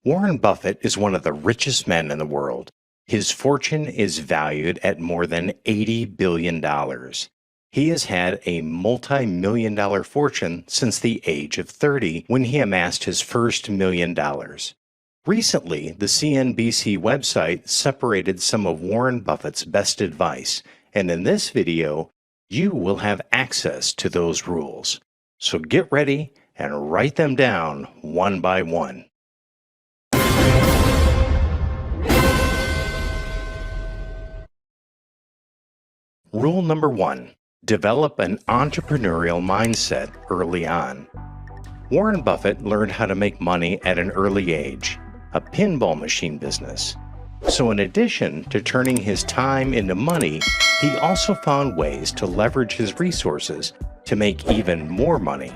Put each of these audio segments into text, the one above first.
Warren Buffett is one of the richest men in the world. His fortune is valued at more than $80 billion. He has had a multi-million dollar fortune since the age of 30 when he amassed his first $1 million. Recently, the CNBC website separated some of Warren Buffett's best advice, and in this video, you will have access to those rules. So get ready and write them down one by one. Rule number 1. Develop an entrepreneurial mindset early on. Warren Buffett learned how to make money at an early age, a pinball machine business. So in addition to turning his time into money, he also found ways to leverage his resources to make even more money.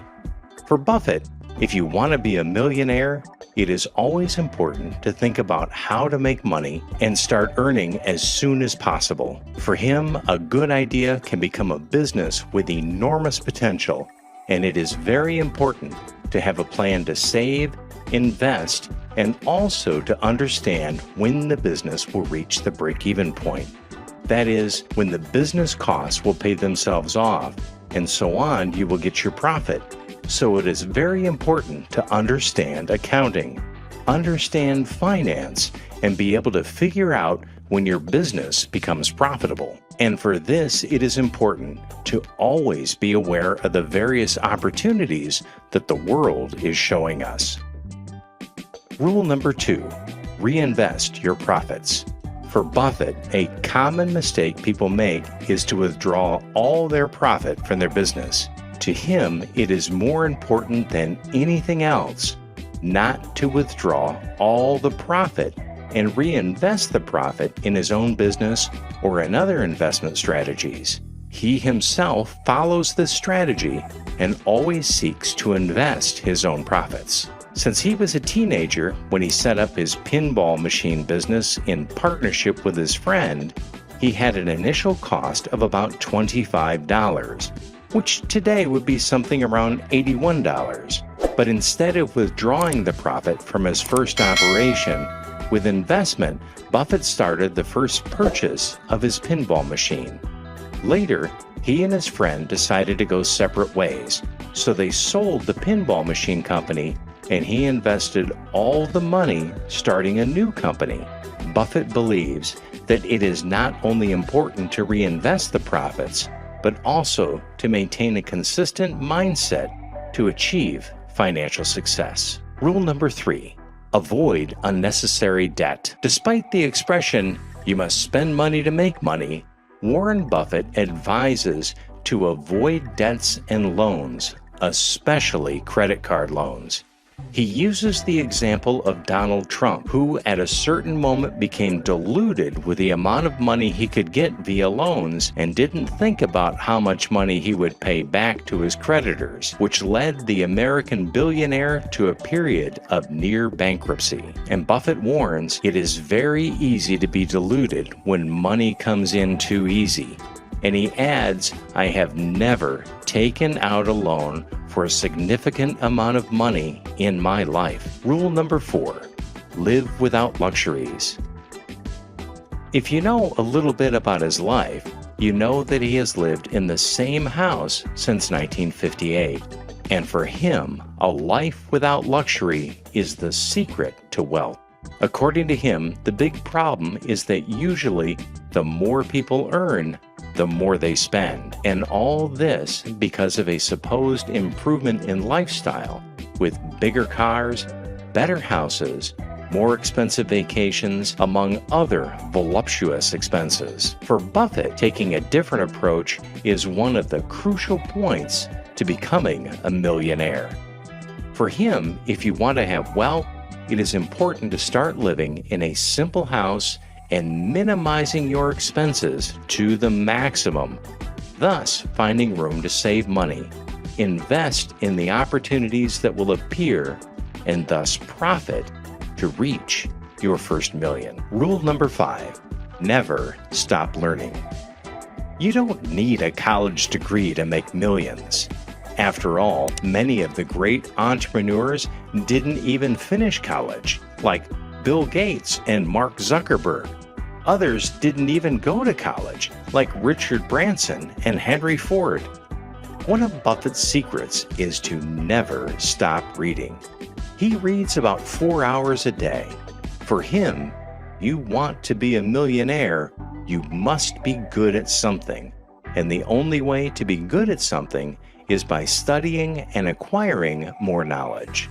For Buffett, if you want to be a millionaire, it is always important to think about how to make money and start earning as soon as possible. For him, a good idea can become a business with enormous potential, and it is very important to have a plan to save, invest, and also to understand when the business will reach the break-even point. That is, when the business costs will pay themselves off, and so on, you will get your profit. So it is very important to understand accounting, understand finance, and be able to figure out when your business becomes profitable. And for this, it is important to always be aware of the various opportunities that the world is showing us. Rule number 2, reinvest your profits. For Buffett, a common mistake people make is to withdraw all their profit from their business. To him, it is more important than anything else not to withdraw all the profit and reinvest the profit in his own business or in other investment strategies. He himself follows this strategy and always seeks to invest his own profits. Since he was a teenager when he set up his pinball machine business in partnership with his friend, he had an initial cost of about $25. Which today would be something around $81. But instead of withdrawing the profit from his first operation, with investment, Buffett started the first purchase of his pinball machine. Later, he and his friend decided to go separate ways, so they sold the pinball machine company and he invested all the money starting a new company. Buffett believes that it is not only important to reinvest the profits, but also to maintain a consistent mindset to achieve financial success. Rule number 3, avoid unnecessary debt. Despite the expression, you must spend money to make money, Warren Buffett advises to avoid debts and loans, especially credit card loans. He uses the example of Donald Trump, who at a certain moment became deluded with the amount of money he could get via loans and didn't think about how much money he would pay back to his creditors, which led the American billionaire to a period of near bankruptcy. And Buffett warns it is very easy to be deluded when money comes in too easy. And he adds, I have never taken out a loan for a significant amount of money in my life. Rule number 4, live without luxuries. If you know a little bit about his life, you know that he has lived in the same house since 1958. And for him, a life without luxury is the secret to wealth. According to him, the big problem is that usually the more people earn, the more they spend. And all this because of a supposed improvement in lifestyle with bigger cars, better houses, more expensive vacations, among other voluptuous expenses. For Buffett, taking a different approach is one of the crucial points to becoming a millionaire. For him, if you want to have wealth, it is important to start living in a simple house and minimizing your expenses to the maximum, thus finding room to save money, invest in the opportunities that will appear, and thus profit to reach your first million. Rule number 5, never stop learning. You don't need a college degree to make millions. After all, many of the great entrepreneurs didn't even finish college. like Bill Gates and Mark Zuckerberg. Others didn't even go to college, like Richard Branson and Henry Ford. One of Buffett's secrets is to never stop reading. He reads about 4 hours a day. For him, you want to be a millionaire, you must be good at something. And the only way to be good at something is by studying and acquiring more knowledge.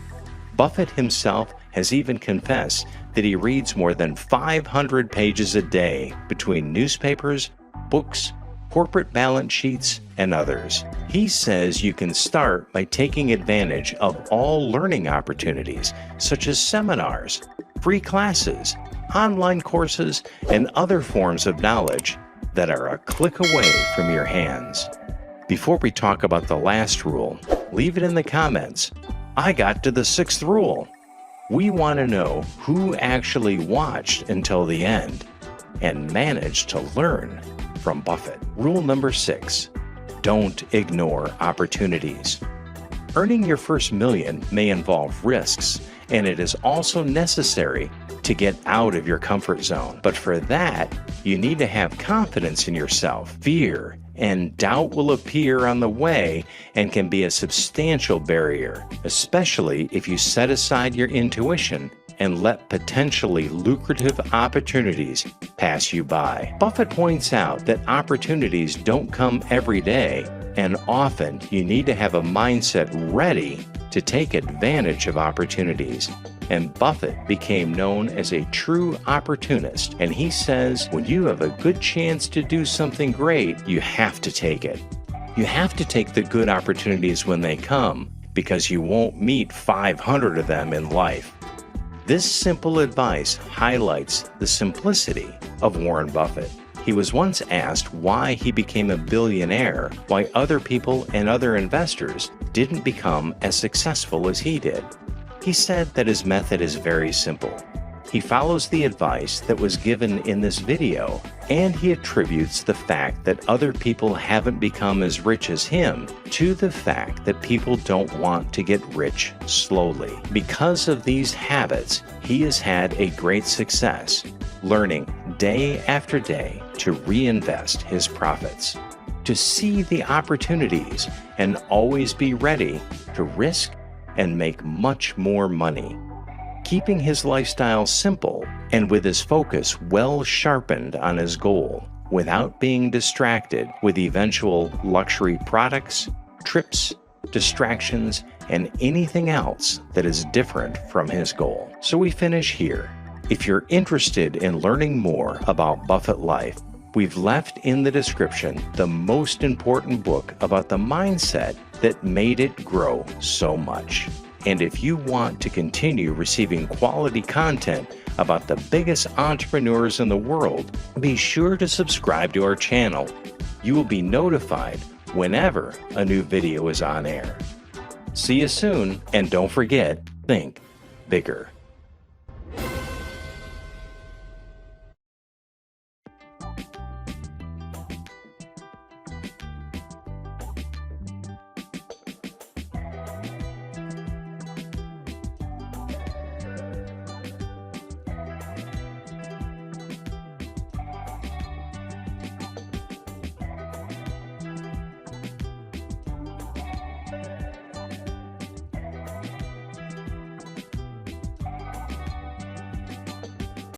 Buffett himself has even confessed that he reads more than 500 pages a day between newspapers, books, corporate balance sheets, and others. He says you can start by taking advantage of all learning opportunities, such as seminars, free classes, online courses, and other forms of knowledge that are a click away from your hands. Before we talk about the last rule, leave it in the comments. I got to the 6th rule. We want to know who actually watched until the end and managed to learn from Buffett. Rule number 6, don't ignore opportunities. Earning your first million may involve risks, and it is also necessary to get out of your comfort zone. But for that, you need to have confidence in yourself. Fear and doubt will appear on the way and can be a substantial barrier, especially if you set aside your intuition and let potentially lucrative opportunities pass you by. Buffett points out that opportunities don't come every day, and often you need to have a mindset ready to take advantage of opportunities. And Buffett became known as a true opportunist, and he says when you have a good chance to do something great, you have to take it. You have to take the good opportunities when they come, because you won't meet 500 of them in life. This simple advice highlights the simplicity of Warren Buffett. He was once asked why he became a billionaire, why other people and other investors didn't become as successful as he did. He said that his method is very simple. He follows the advice that was given in this video, and he attributes the fact that other people haven't become as rich as him to the fact that people don't want to get rich slowly. Because of these habits, he has had a great success, learning day after day to reinvest his profits, to see the opportunities and always be ready to risk and make much more money. Keeping his lifestyle simple and with his focus well sharpened on his goal, without being distracted with eventual luxury products, trips, distractions, and anything else that is different from his goal. So we finish here. If you're interested in learning more about Buffett life, we've left in the description the most important book about the mindset that made it grow so much. And if you want to continue receiving quality content about the biggest entrepreneurs in the world, be sure to subscribe to our channel. You will be notified whenever a new video is on air. See you soon, and don't forget, think bigger.